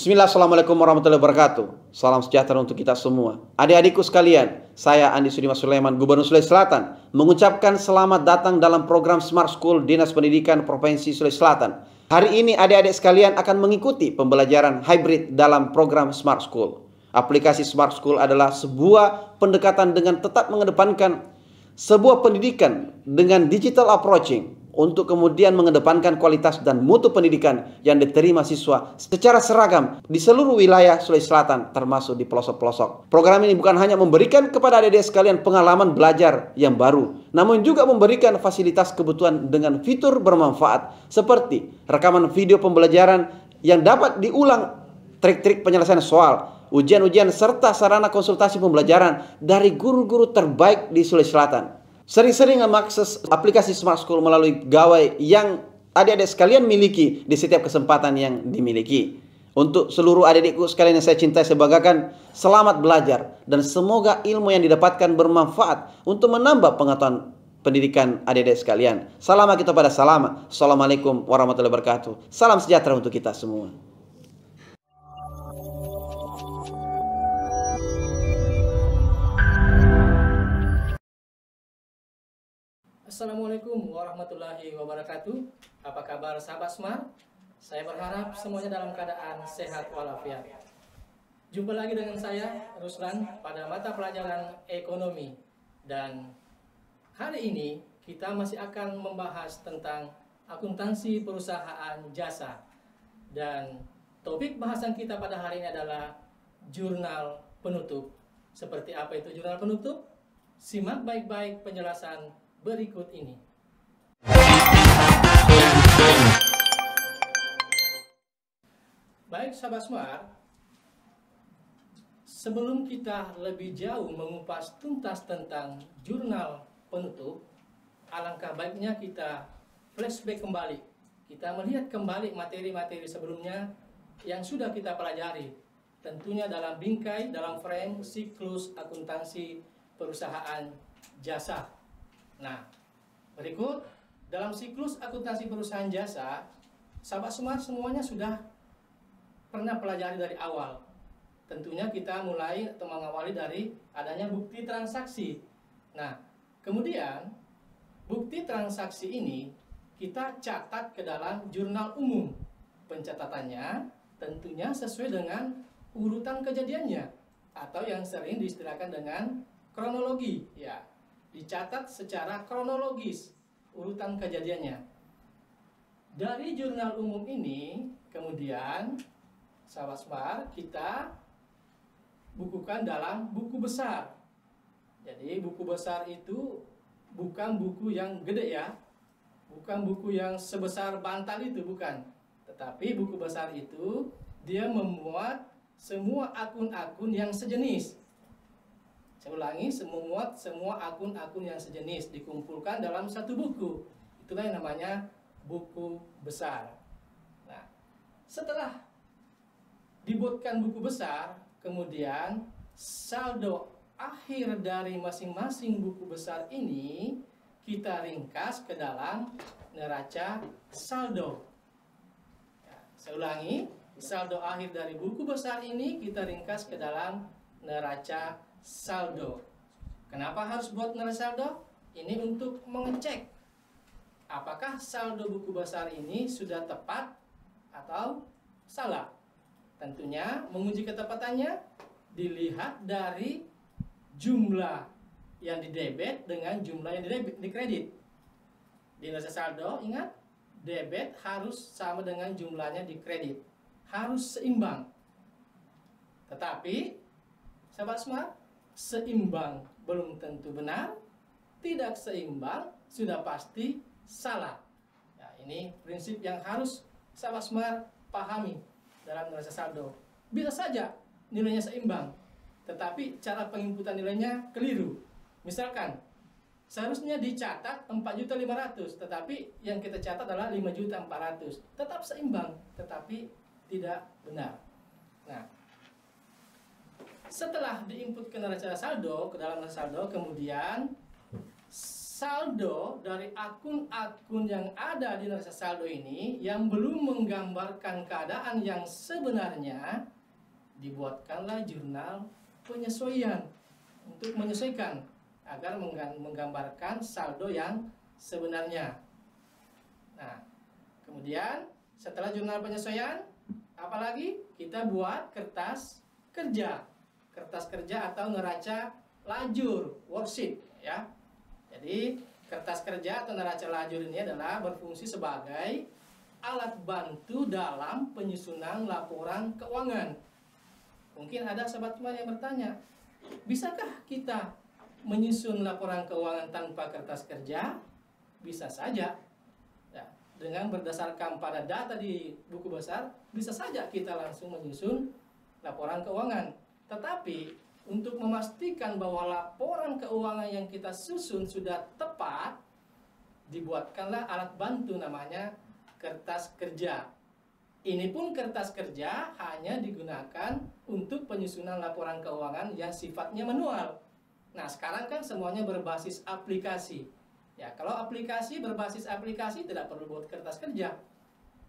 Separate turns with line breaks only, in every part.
Bismillah, Assalamualaikum warahmatullahi wabarakatuh. Salam sejahtera untuk kita semua. Adik-adikku sekalian, saya Andi Sudimas Sulaiman, Gubernur Sulawesi Selatan, mengucapkan selamat datang dalam program Smart School Dinas Pendidikan Provinsi Sulawesi Selatan. Hari ini adik-adik sekalian akan mengikuti pembelajaran hybrid dalam program Smart School. Aplikasi Smart School adalah sebuah pendekatan dengan tetap mengedepankan sebuah pendidikan dengan digital approaching, untuk kemudian mengedepankan kualitas dan mutu pendidikan yang diterima siswa secara seragam di seluruh wilayah Sulawesi Selatan, termasuk di pelosok-pelosok. Program ini bukan hanya memberikan kepada adik-adik sekalian pengalaman belajar yang baru, namun juga memberikan fasilitas kebutuhan dengan fitur bermanfaat seperti rekaman video pembelajaran yang dapat diulang, trik-trik penyelesaian soal, ujian-ujian, serta sarana konsultasi pembelajaran dari guru-guru terbaik di Sulawesi Selatan. Sering-sering mengakses aplikasi Smart School melalui gawai yang adik-adik sekalian miliki di setiap kesempatan yang dimiliki. Untuk seluruh adik-adikku sekalian yang saya cintai, saya banggakan, selamat belajar dan semoga ilmu yang didapatkan bermanfaat untuk menambah pengetahuan pendidikan adik-adik sekalian. Salam kita pada salam. Assalamualaikum warahmatullahi wabarakatuh. Salam sejahtera untuk kita semua.
Assalamualaikum warahmatullahi wabarakatuh. Apa kabar sahabat Smart? Saya berharap semuanya dalam keadaan sehat walafiat. Jumpa lagi dengan saya, Ruslan, pada mata pelajaran ekonomi. Dan hari ini kita masih akan membahas tentang akuntansi perusahaan jasa. Dan topik bahasan kita pada hari ini adalah jurnal penutup. Seperti apa itu jurnal penutup? Simak baik-baik penjelasan berikut ini. Baik sahabat Smart, sebelum kita lebih jauh mengupas tuntas tentang jurnal penutup, alangkah baiknya kita flashback kembali. Kita melihat kembali materi-materi sebelumnya yang sudah kita pelajari, tentunya dalam bingkai, dalam frame siklus akuntansi perusahaan jasa. Nah, berikut dalam siklus akuntansi perusahaan jasa, sahabat Smart semuanya sudah pernah pelajari dari awal. Tentunya kita mulai atau mengawali dari adanya bukti transaksi. Nah, kemudian bukti transaksi ini kita catat ke dalam jurnal umum. Pencatatannya tentunya sesuai dengan urutan kejadiannya atau yang sering diistilahkan dengan kronologi, ya. Dicatat secara kronologis urutan kejadiannya. Dari jurnal umum ini kemudian sahabat Smart kita bukukan dalam buku besar. Jadi buku besar itu bukan buku yang gede ya, bukan buku yang sebesar bantal itu, bukan. Tetapi buku besar itu dia memuat semua akun-akun yang sejenis. Saya ulangi, semua akun-akun yang sejenis dikumpulkan dalam satu buku. Itulah yang namanya buku besar. Nah, setelah dibuatkan buku besar, kemudian saldo akhir dari masing-masing buku besar ini kita ringkas ke dalam neraca saldo. Ya, saya ulangi, saldo akhir dari buku besar ini kita ringkas ke dalam neraca saldo. Kenapa harus buat neraca saldo? Ini untuk mengecek apakah saldo buku besar ini sudah tepat atau salah. Tentunya menguji ketepatannya dilihat dari jumlah yang didebet dengan jumlah yang dikredit. Di neraca saldo, ingat, debit harus sama dengan jumlahnya dikredit. Harus seimbang. Tetapi sahabat Smart, seimbang belum tentu benar, tidak seimbang sudah pasti salah. Ya, ini prinsip yang harus sahabat Smart pahami dalam neraca saldo. Bisa saja nilainya seimbang, tetapi cara penginputan nilainya keliru. Misalkan seharusnya dicatat 4.500.000, tetapi yang kita catat adalah 5.400.000. Tetap seimbang, tetapi tidak benar. Nah, setelah diinput ke neraca saldo, ke dalam neraca saldo, kemudian saldo dari akun-akun yang ada di neraca saldo ini yang belum menggambarkan keadaan yang sebenarnya, dibuatkanlah jurnal penyesuaian untuk menyesuaikan agar menggambarkan saldo yang sebenarnya. Nah, kemudian setelah jurnal penyesuaian, apalagi kita buat kertas kerja atau neraca lajur, worksheet ya. Jadi kertas kerja atau neraca lajur ini adalah berfungsi sebagai alat bantu dalam penyusunan laporan keuangan. Mungkin ada sahabat teman yang bertanya, bisakah kita menyusun laporan keuangan tanpa kertas kerja? Bisa saja. Ya, dengan berdasarkan pada data di buku besar, bisa saja kita langsung menyusun laporan keuangan. Tetapi untuk memastikan bahwa laporan keuangan yang kita susun sudah tepat, dibuatkanlah alat bantu namanya kertas kerja. Ini pun kertas kerja hanya digunakan untuk penyusunan laporan keuangan yang sifatnya manual. Nah, sekarang kan semuanya berbasis aplikasi. Ya, kalau aplikasi berbasis aplikasi tidak perlu buat kertas kerja.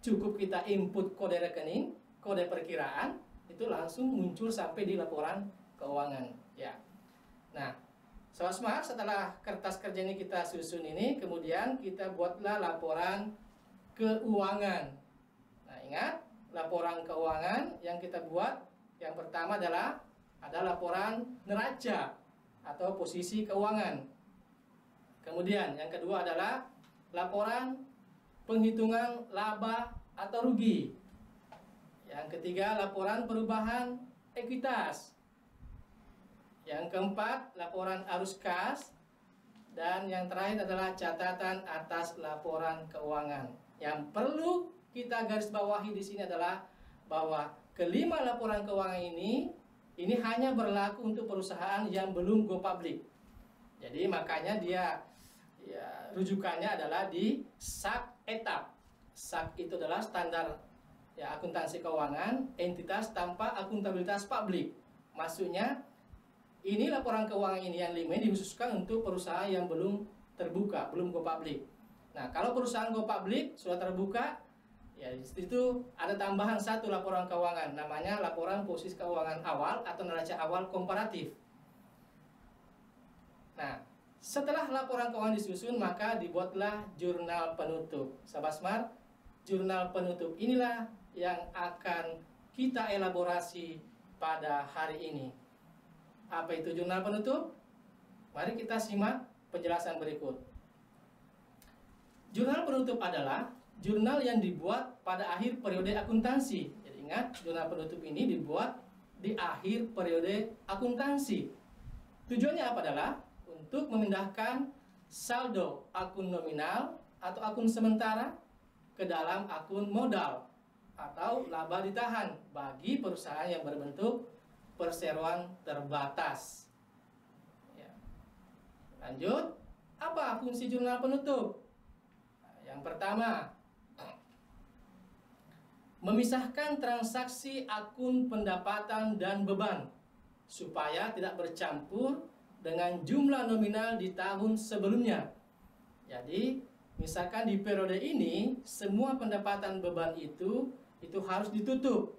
Cukup kita input kode rekening, kode perkiraan, itu langsung muncul sampai di laporan keuangan ya. Nah, Sobat Smart, setelah kertas kerja ini kita susun ini, kemudian kita buatlah laporan keuangan. Nah, ingat, laporan keuangan yang kita buat yang pertama adalah ada laporan neraca atau posisi keuangan. Kemudian yang kedua adalah laporan penghitungan laba atau rugi. Yang ketiga, laporan perubahan ekuitas. Yang keempat, laporan arus kas. Dan yang terakhir adalah catatan atas laporan keuangan. Yang perlu kita garis bawahi di sini adalah bahwa kelima laporan keuangan ini hanya berlaku untuk perusahaan yang belum go public. Jadi makanya dia rujukannya adalah di SAK etap. SAK itu adalah standar akuntansi keuangan entitas tanpa akuntabilitas publik. Maksudnya ini laporan keuangan ini yang 5 dikhususkan untuk perusahaan yang belum terbuka, belum go public. Nah, kalau perusahaan go public sudah terbuka, ya di situ ada tambahan satu laporan keuangan, namanya laporan posisi keuangan awal atau neraca awal komparatif. Nah, setelah laporan keuangan disusun, maka dibuatlah jurnal penutup. Sahabat Smart, jurnal penutup inilah yang akan kita elaborasi pada hari ini. Apa itu jurnal penutup? Mari kita simak penjelasan berikut. Jurnal penutup adalah jurnal yang dibuat pada akhir periode akuntansi. Jadi ingat, jurnal penutup ini dibuat di akhir periode akuntansi. Tujuannya apa adalah untuk memindahkan saldo akun nominal atau akun sementara ke dalam akun modal atau laba ditahan bagi perusahaan yang berbentuk perseroan terbatas. Ya. Lanjut, apa fungsi jurnal penutup? Nah, yang pertama, memisahkan transaksi akun pendapatan dan beban supaya tidak bercampur dengan jumlah nominal di tahun sebelumnya. Jadi, misalkan di periode ini semua pendapatan beban itu harus ditutup.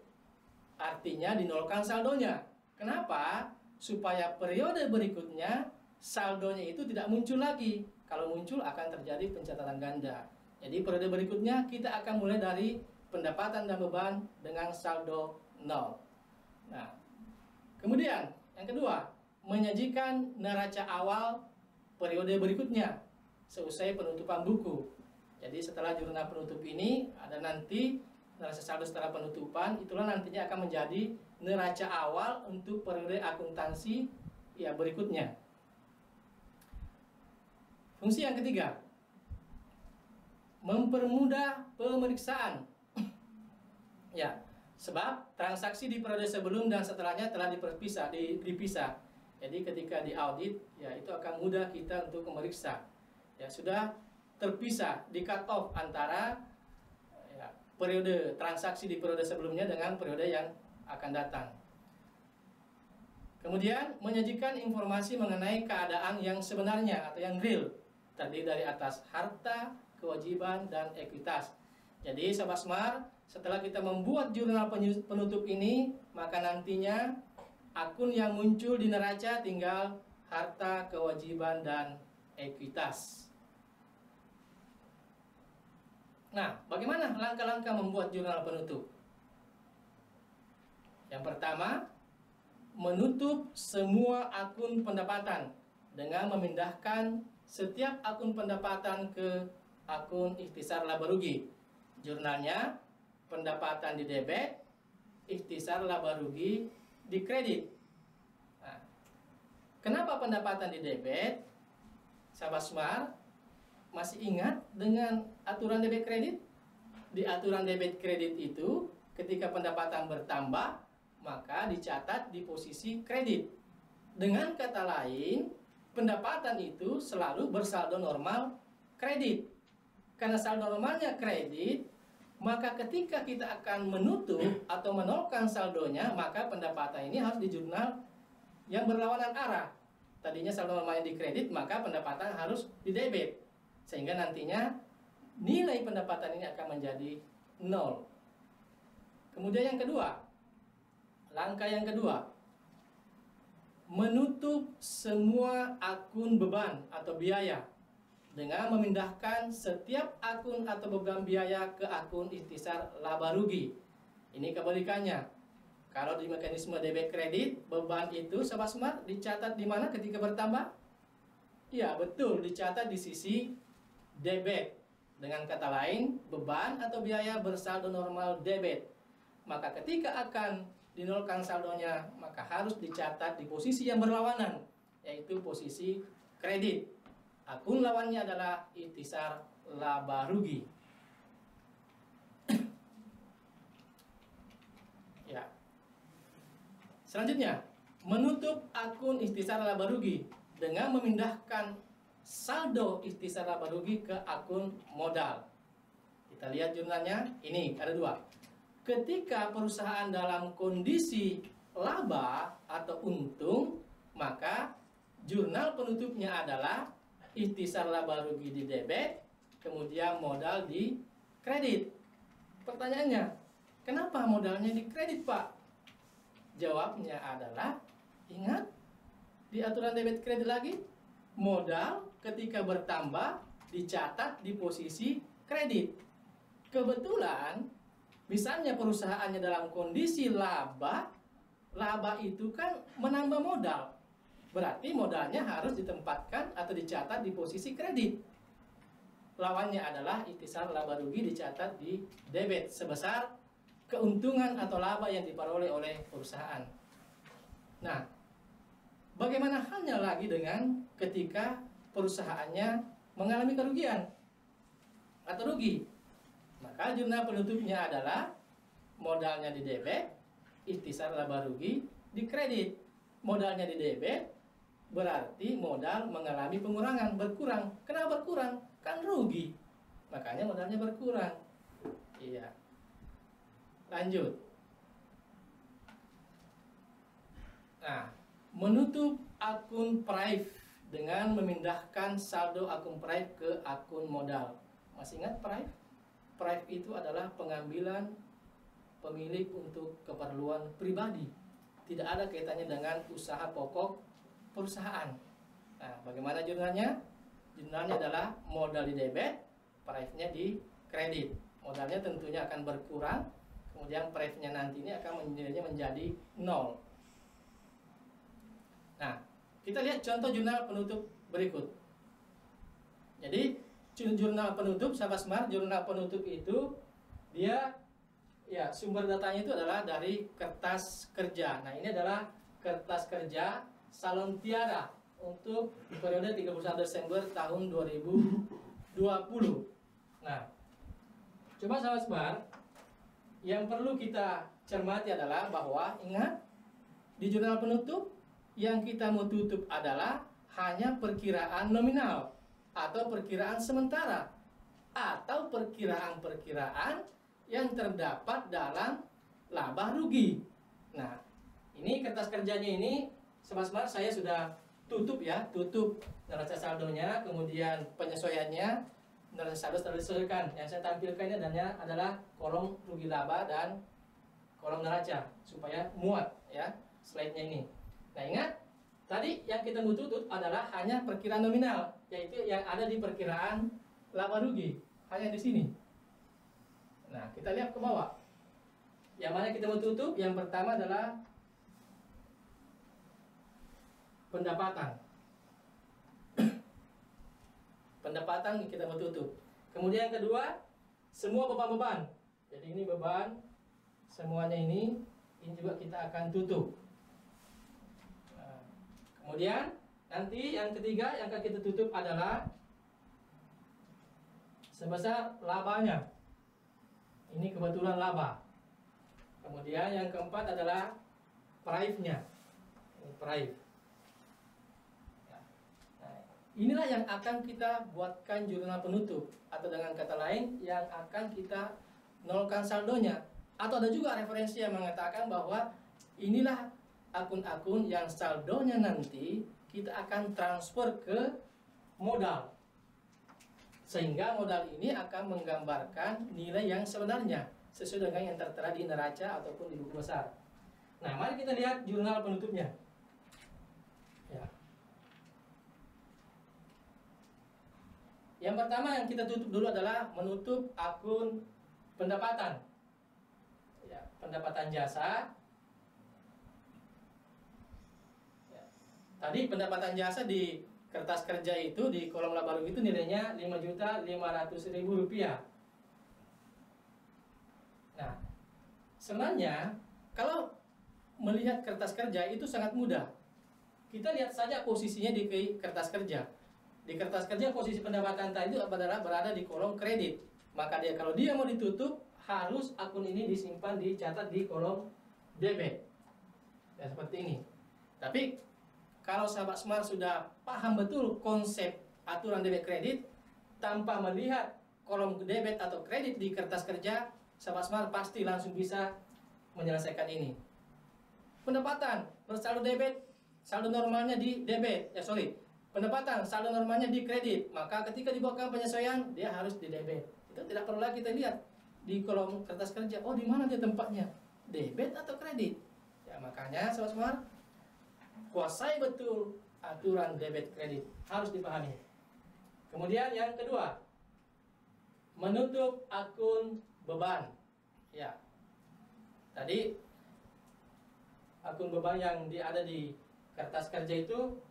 Artinya dinolkan saldonya. Kenapa? Supaya periode berikutnya saldonya itu tidak muncul lagi. Kalau muncul akan terjadi pencatatan ganda. Jadi periode berikutnya kita akan mulai dari pendapatan dan beban dengan saldo 0. Nah, kemudian yang kedua, menyajikan neraca awal periode berikutnya seusai penutupan buku. Jadi setelah jurnal penutup ini ada nanti neraca saldo setelah penutupan, itulah nantinya akan menjadi neraca awal untuk periode akuntansi berikutnya. Fungsi yang ketiga, mempermudah pemeriksaan. Ya, sebab transaksi di periode sebelum dan setelahnya telah dipisah. Jadi ketika diaudit, itu akan mudah kita untuk memeriksa. Ya, sudah terpisah, di cut off antara periode transaksi di periode sebelumnya dengan periode yang akan datang. Kemudian menyajikan informasi mengenai keadaan yang sebenarnya atau yang real. terdiri dari atas harta, kewajiban, dan ekuitas. Jadi Sobat Smart, setelah kita membuat jurnal penutup ini, maka nantinya akun yang muncul di neraca tinggal harta, kewajiban, dan ekuitas. Nah, bagaimana langkah-langkah membuat jurnal penutup? Yang pertama, menutup semua akun pendapatan dengan memindahkan setiap akun pendapatan ke akun ikhtisar laba rugi. Jurnalnya pendapatan di debit, ikhtisar laba rugi di kredit. Nah, kenapa pendapatan di debit? Sahabat Smart, masih ingat dengan aturan debit kredit? Di aturan debit kredit itu, ketika pendapatan bertambah, maka dicatat di posisi kredit. Dengan kata lain, pendapatan itu selalu bersaldo normal kredit. Karena saldo normalnya kredit, maka ketika kita akan menutup atau menolkan saldonya, maka pendapatan ini harus di jurnal yang berlawanan arah. Tadinya saldo normalnya di kredit, maka pendapatan harus di debit. Sehingga nantinya nilai pendapatan ini akan menjadi 0. Kemudian yang kedua, langkah yang kedua, menutup semua akun beban atau biaya dengan memindahkan setiap akun atau beban biaya ke akun ikhtisar laba rugi. Ini kebalikannya. Kalau di mekanisme debit kredit, beban itu Sobat Smart dicatat di mana ketika bertambah? Ya, betul, dicatat di sisi debit. Dengan kata lain, beban atau biaya bersaldo normal debit. Maka ketika akan dinolkan saldonya, maka harus dicatat di posisi yang berlawanan, yaitu posisi kredit. Akun lawannya adalah ikhtisar laba rugi. Ya. Selanjutnya, menutup akun ikhtisar laba rugi dengan memindahkan saldo ikhtisar laba rugi ke akun modal. Kita lihat jurnalnya. Ini ada dua. Ketika perusahaan dalam kondisi laba atau untung, maka jurnal penutupnya adalah ikhtisar laba rugi di debit, kemudian modal di kredit. Pertanyaannya, kenapa modalnya di kredit, Pak? Jawabnya adalah, ingat di aturan debit kredit lagi, modal ketika bertambah dicatat di posisi kredit. Kebetulan, misalnya perusahaannya dalam kondisi laba, laba itu kan menambah modal. Berarti modalnya harus ditempatkan atau dicatat di posisi kredit. Lawannya adalah ikhtisar laba rugi dicatat di debit sebesar keuntungan atau laba yang diperoleh oleh perusahaan. Nah, bagaimana halnya lagi dengan ketika perusahaannya mengalami kerugian atau rugi? Maka jurnal penutupnya adalah modalnya di debit, ikhtisar laba rugi di kredit. Modalnya di debit, berarti modal mengalami pengurangan, berkurang. Kenapa berkurang? Kan rugi. Makanya modalnya berkurang. Iya. Lanjut. Nah, menutup akun private dengan memindahkan saldo akun private ke akun modal. Masih ingat private? Private itu adalah pengambilan pemilik untuk keperluan pribadi. Tidak ada kaitannya dengan usaha pokok perusahaan. Nah, bagaimana jurnalnya? Jurnalnya adalah modal di debit, private-nya di kredit. Modalnya tentunya akan berkurang, kemudian private-nya nanti ini akan menjadi 0. Nah, kita lihat contoh jurnal penutup berikut. Jadi, jurnal penutup, sahabat Smart, jurnal penutup itu dia ya sumber datanya itu adalah dari kertas kerja. Nah, ini adalah kertas kerja Salon Tiara untuk periode 31 Desember tahun 2020. Nah, coba sahabat Smart, yang perlu kita cermati adalah bahwa ingat di jurnal penutup yang kita mau tutup adalah hanya perkiraan nominal atau perkiraan sementara atau perkiraan-perkiraan yang terdapat dalam laba rugi. Nah, ini kertas kerjanya ini Sobat Smart saya sudah tutup ya, tutup neraca saldonya, kemudian penyesuaiannya, neraca saldo telah disesuaikan. Yang saya tampilkan ini adalah kolom rugi laba dan kolom neraca supaya muat ya slide-nya ini. Nah ingat, tadi yang kita mau tutup adalah hanya perkiraan nominal, yaitu yang ada di perkiraan laba rugi, hanya di sini. Nah kita lihat ke bawah. Yang mana kita mau tutup? Yang pertama adalah pendapatan. Pendapatan kita mau tutup. Kemudian yang kedua, semua beban-beban. Jadi ini beban, semuanya ini juga kita akan tutup. Nah, kemudian nanti yang ketiga yang akan kita tutup adalah sebesar labanya. Ini kebetulan laba. Kemudian yang keempat adalah prive-nya. Ini prive. Nah, inilah yang akan kita buatkan jurnal penutup, atau dengan kata lain yang akan kita nolkan saldonya. Atau ada juga referensi yang mengatakan bahwa inilah akun-akun yang saldonya nanti kita akan transfer ke modal, sehingga modal ini akan menggambarkan nilai yang sebenarnya sesuai dengan yang tertera di neraca ataupun di buku besar. Nah, mari kita lihat jurnal penutupnya. Ya. Yang pertama yang kita tutup dulu adalah menutup akun pendapatan. Ya, pendapatan jasa. Ya. Tadi pendapatan jasa di kertas kerja itu di kolom laba rugi itu nilainya Rp5.500.000. Nah, sebenarnya kalau melihat kertas kerja itu sangat mudah. Kita lihat saja posisinya di kertas kerja. Di kertas kerja posisi pendapatan tadi itu adalah berada di kolom kredit. Maka kalau dia mau ditutup, harus akun ini disimpan, dicatat di kolom debit. Ya, seperti ini. Tapi kalau sahabat Smart sudah paham betul konsep aturan debit kredit, tanpa melihat kolom debit atau kredit di kertas kerja, sahabat Smart pasti langsung bisa menyelesaikan ini. Pendapatan bersaldo debit, saldo normalnya di debit. Pendapatan saldo normalnya di kredit. Maka ketika dibuatkan penyesuaian, dia harus di debit. Itu tidak perlu lagi kita lihat di kolom kertas kerja. Oh, di mana dia tempatnya? Debit atau kredit? Ya, makanya sahabat Smart, kuasai betul aturan debit kredit, harus dipahami. Kemudian yang kedua, menutup akun beban. Ya, tadi akun beban yang ada di kertas kerja itu,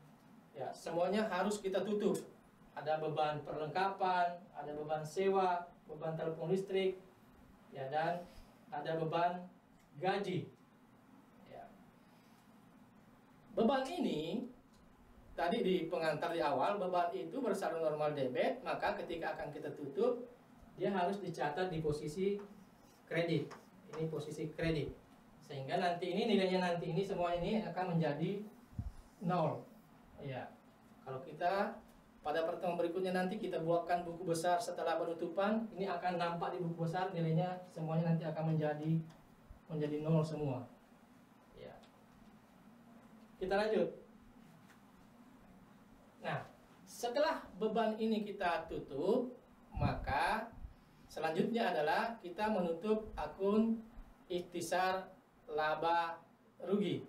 ya semuanya harus kita tutup. Ada beban perlengkapan, ada beban sewa, beban telepon listrik, ya, dan ada beban gaji. Ya. Beban ini tadi di pengantar di awal, beban itu bersaldo normal debit, maka ketika akan kita tutup, dia harus dicatat di posisi kredit. Ini posisi kredit. Sehingga nanti ini nilainya nanti ini semua ini akan menjadi 0. Ya. Kalau kita pada pertemuan berikutnya nanti kita buatkan buku besar setelah penutupan, ini akan nampak di buku besar nilainya semuanya nanti akan menjadi 0 semua. Ya. Kita lanjut. Nah, setelah beban ini kita tutup, maka selanjutnya adalah kita menutup akun ikhtisar laba rugi.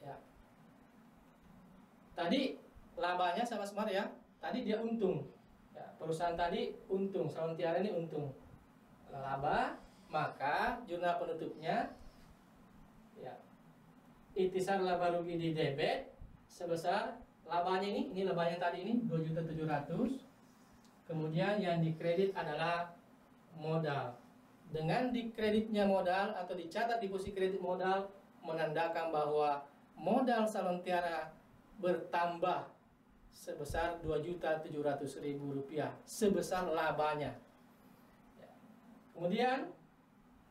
Ya. Tadi labanya sama Smart ya. Tadi dia untung. Ya, perusahaan tadi untung, Salontiara ini untung. Laba, maka jurnal penutupnya ya. Ikhtisar laba rugi di debit sebesar labanya ini labanya tadi ini 2.700.000. Kemudian yang dikredit adalah modal. Dengan dikreditnya modal atau dicatat di posisi kredit modal menandakan bahwa modal Salontiara bertambah sebesar Rp2.700.000 sebesar labanya. Ya. Kemudian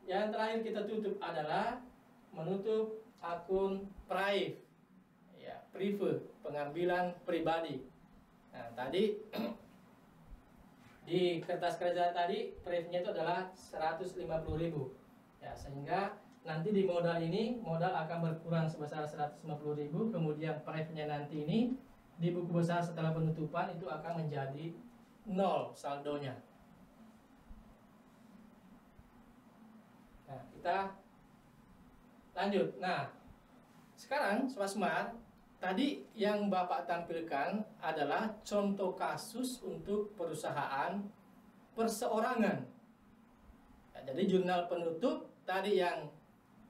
yang terakhir kita tutup adalah menutup akun prive. Ya, prive, pengambilan pribadi. Nah, tadi di kertas kerja tadi prive-nya itu adalah 150.000. Ya, sehingga nanti di modal ini, modal akan berkurang sebesar 150.000, kemudian pref-nya nanti ini di buku besar setelah penutupan itu akan menjadi 0 saldonya. Nah, kita lanjut. Nah, sekarang Sobat Smart, tadi yang Bapak tampilkan adalah contoh kasus untuk perusahaan perseorangan. Nah, jadi jurnal penutup tadi yang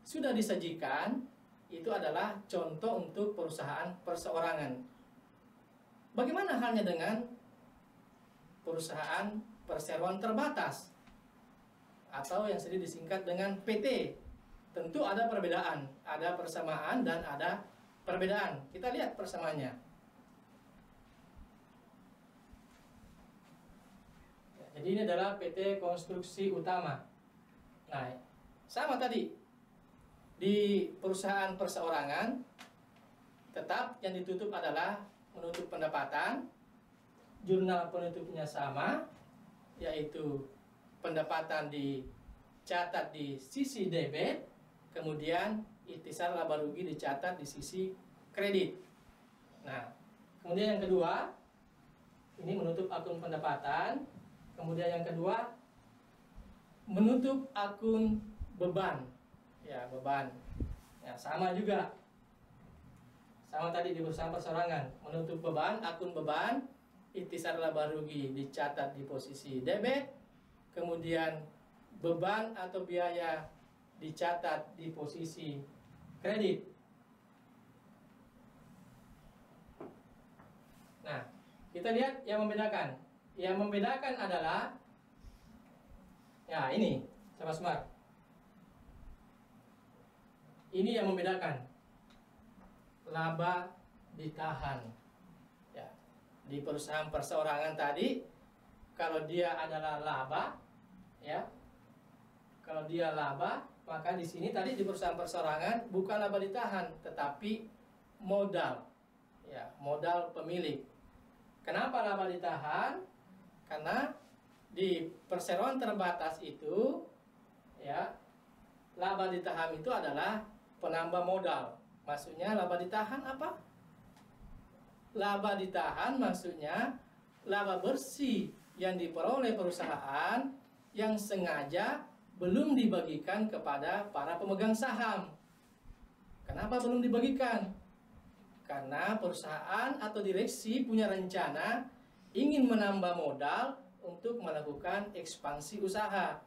sudah disajikan itu adalah contoh untuk perusahaan perseorangan. Bagaimana halnya dengan perusahaan perseroan terbatas atau yang sering disingkat dengan PT? Tentu ada perbedaan, ada persamaan dan ada perbedaan. Kita lihat persamaannya. Jadi ini adalah PT Konstruksi Utama. Nah, sama tadi. Di perusahaan perseorangan tetap yang ditutup adalah menutup pendapatan. Jurnal penutupnya sama, yaitu pendapatan dicatat di sisi debit, kemudian ikhtisar laba rugi dicatat di sisi kredit. Nah, kemudian yang kedua, ini menutup akun pendapatan. Kemudian yang kedua, menutup akun beban. Ya, beban. Ya, sama juga. Sama tadi di perusahaan perseorangan, menutup beban, akun beban, ikhtisar laba rugi dicatat di posisi debit, kemudian beban atau biaya dicatat di posisi kredit. Nah, kita lihat yang membedakan. Yang membedakan adalah, ya ini, Sobat Smart. Ini yang membedakan. Laba ditahan. Ya, di perusahaan perseorangan tadi, kalau dia adalah laba, ya, kalau dia laba, maka di sini tadi di perusahaan perseorangan bukan laba ditahan, tetapi modal, ya, modal pemilik. Kenapa laba ditahan? Karena di perseroan terbatas itu, ya, laba ditahan itu adalah penambah modal. Maksudnya laba ditahan apa? Laba ditahan maksudnya laba bersih yang diperoleh perusahaan yang sengaja belum dibagikan kepada para pemegang saham. Kenapa belum dibagikan? Karena perusahaan atau direksi punya rencana ingin menambah modal untuk melakukan ekspansi usaha.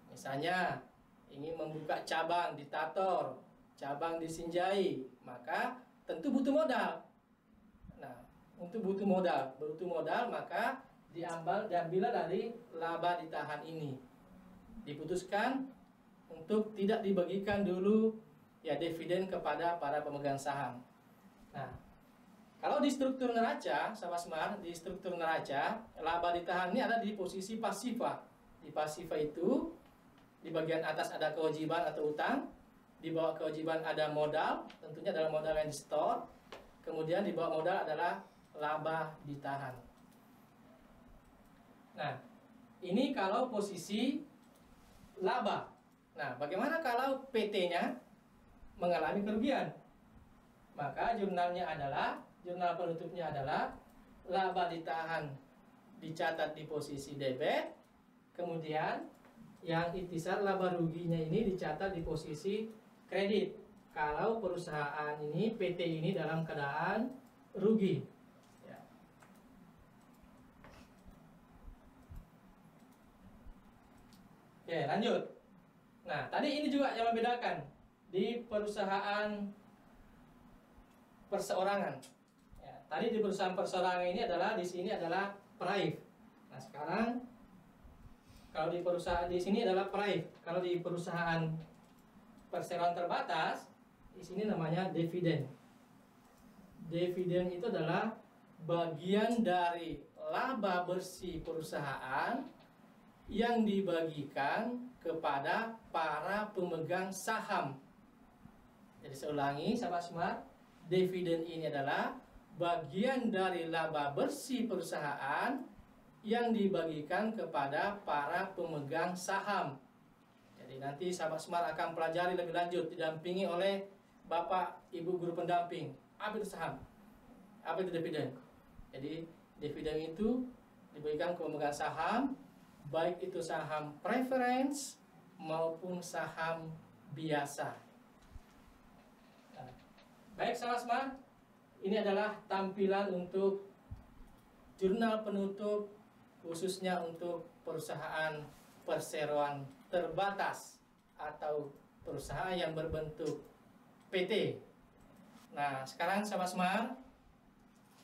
Misalnya ingin membuka cabang di Tator, cabang di Sinjai, maka tentu butuh modal. Nah, untuk butuh modal maka diambil dari laba ditahan ini. Diputuskan untuk tidak dibagikan dulu ya dividen kepada para pemegang saham. Nah, kalau di struktur neraca, Sobat Smart, di struktur neraca, laba ditahan ini ada di posisi pasifa. Di pasifa itu, di bagian atas ada kewajiban atau utang, di bawah kewajiban ada modal, tentunya adalah modal yang di store, kemudian di bawah modal adalah laba ditahan. Nah, ini kalau posisi laba. Nah, bagaimana kalau PT-nya mengalami kerugian? Maka jurnal penutupnya adalah laba ditahan dicatat di posisi debit, kemudian yang ikhtisar laba ruginya ini dicatat di posisi kredit. Kalau perusahaan ini, PT ini dalam keadaan rugi. Ya. Oke, lanjut. Nah, tadi ini juga yang membedakan di perusahaan perseorangan. Ya, tadi di perusahaan perseorangan ini adalah di sini adalah praif. Nah, sekarang kalau di perusahaan di sini adalah praif. Kalau di perusahaan perseroan terbatas, di sini namanya dividen. Dividen itu adalah bagian dari laba bersih perusahaan yang dibagikan kepada para pemegang saham. Jadi saya ulangi, sahabat Smart, dividen ini adalah bagian dari laba bersih perusahaan yang dibagikan kepada para pemegang saham. Jadi nanti sahabat Smart akan pelajari lebih lanjut didampingi oleh Bapak Ibu guru pendamping. Apa itu saham? Apa itu dividen? Jadi dividen itu diberikan ke pemegang saham, baik itu saham preference maupun saham biasa. Nah, baik sahabat Smart, ini adalah tampilan untuk jurnal penutup khususnya untuk perusahaan perseroan terbatas atau perusahaan yang berbentuk PT. Nah, sekarang sahabat Smart,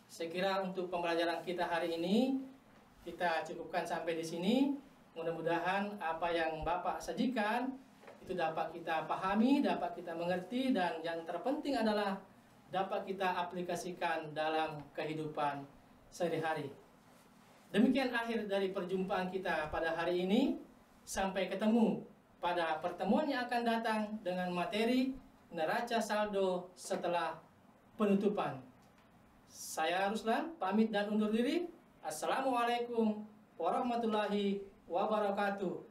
saya kira untuk pembelajaran kita hari ini kita cukupkan sampai di sini. Mudah-mudahan apa yang Bapak sajikan itu dapat kita pahami, dapat kita mengerti, dan yang terpenting adalah dapat kita aplikasikan dalam kehidupan sehari-hari. Demikian akhir dari perjumpaan kita pada hari ini. Sampai ketemu pada pertemuan yang akan datang dengan materi neraca saldo setelah penutupan. Saya Ruslan, pamit dan undur diri. Assalamualaikum warahmatullahi wabarakatuh.